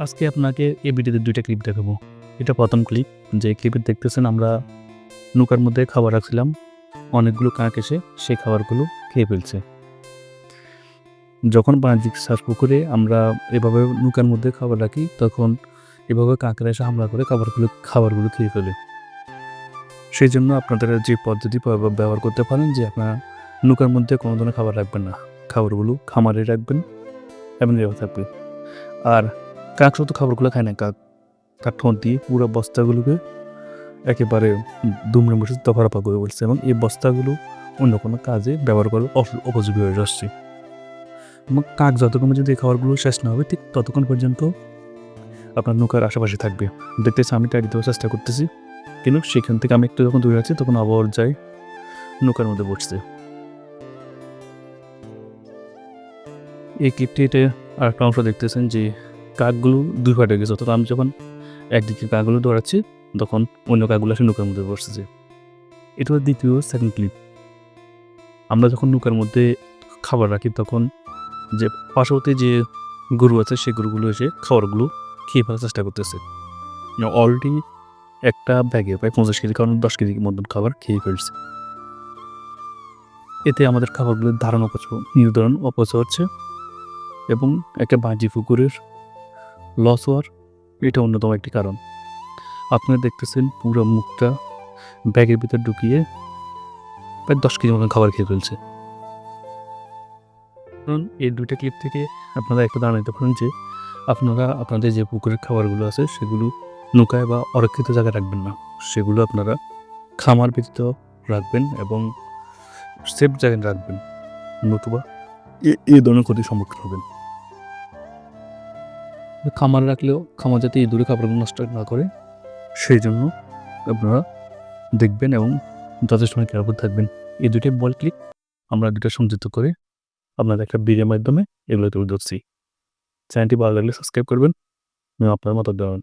আজকে আপনাকে এই ভিডিওতে ২ টা ক্লিপ দেখাবো। এটা ১ম ক্লিপ। যে ক্লিপে দেখতেছেন আমরা নৌকার মধ্যে খাবার রাখছিলাম। অনেকগুলো কাক এসে সেই খাবারগুলো খেয়ে ফেলছে। যখন বাণিজ্যিক চাষ পুকুরে আমরা এভাবে নৌকার মধ্যে খাবার রাখি, তখন এভাবে কাকরা এসে হামলা করে খাবারগুলো খেয়ে ফেলে। সেজন্য আপনারা যে পদ্ধতি ব্যবহার করতে পারেন যে আপনারা নৌকার মধ্যে কোনো ধরনের খাবার রাখবেন না। খাবারগুলো খামারে রাখবেন এবং এভাবে থাকবে। আর কাক শুধু খাবারগুলো খায় না, কাক ঠোঁট দিয়ে পুরো বস্তাগুলোকে একেবারে দুমড়ে মুচড়ে দফা-রফা করে ফেলছে এবং এই বস্তাগুলো অন্য কোনো কাজে ব্যবহার করার উপযোগী হয়ে আসছে। এবং কাক যতক্ষণ যদি এই খাবারগুলো শেষ না হবে ঠিক ততক্ষণ পর্যন্ত আপনার নৌকার আশেপাশে থাকবে। দেখতেছি আমি টাইট দেওয়ার চেষ্টা করতেছি, কিন্তু সেখান থেকে আমি একটু যখন দূরে আছি তখন আবার যাই নৌকার মধ্যে বসছে। এই ক্লিপটিতে আরেকটা অংশ দেখতেছেন যে কাকগুলো ২ পার্ট হয়ে গেছে। অর্থাৎ আমি যখন একদিকে কাকগুলো দৌড়াচ্ছি তখন অন্য কাকগুলো এসে নৌকার মধ্যে বসতেছে। এটা হলো দ্বিতীয় সেকেন্ড ক্লিপ। আমরা যখন নৌকার মধ্যে খাবার রাখি তখন যে পার্শ্ববর্তী যে গরু আছে সেই গরুগুলো এসে খাবারগুলো খেয়ে ফেলার চেষ্টা করতেছে। অলরেডি একটা ব্যাগে প্রায় ৫০ কেজি কারণ ১০ কেজি মতন খাবার খেয়ে ফেলছে। এতে আমাদের খাবারগুলোর নির্ধারণ অপচয় হচ্ছে এবং একটা বাণিজ্যিক পুকুরের লস হওয়ার এটা অন্যতম একটি কারণ। আপনারা দেখতেছেন পুরো মুখটা ব্যাগের ভিতর ঢুকিয়ে প্রায় ১০ কেজি মতন খাবার খেয়ে ফেলছে। কারণ এই ২ টা ক্লিপ থেকে আপনারা একটা ধারণা নিতে পারেন যে আপনারা আপনাদের যে পুকুরের খাবারগুলো আছে সেগুলো নৌকায় বা অরক্ষিত জায়গায় রাখবেন না। সেগুলো আপনারা খামার ব্যতীত রাখবেন এবং সেফ জায়গায় রাখবেন। নতুবা এই ধরনের ক্ষতির সম্মুখীন হবেন। খামারে রাখলেও খামার যাতে ইঁদুরে খাবারগুলো নষ্ট না করে সেই জন্য আপনারা দেখবেন এবং যথেষ্ট কেয়ারফুল থাকবেন। এই ২ টাই বল ক্লিপ আমরা ২ টা সংযুক্ত করে আপনাদের একটা ভিডিওর মাধ্যমে এগুলো তুলে ধরছি। চ্যানেলটি ভালো লাগলে সাবস্ক্রাইব করবেন এবং আপনার মতামত দেওয়ান।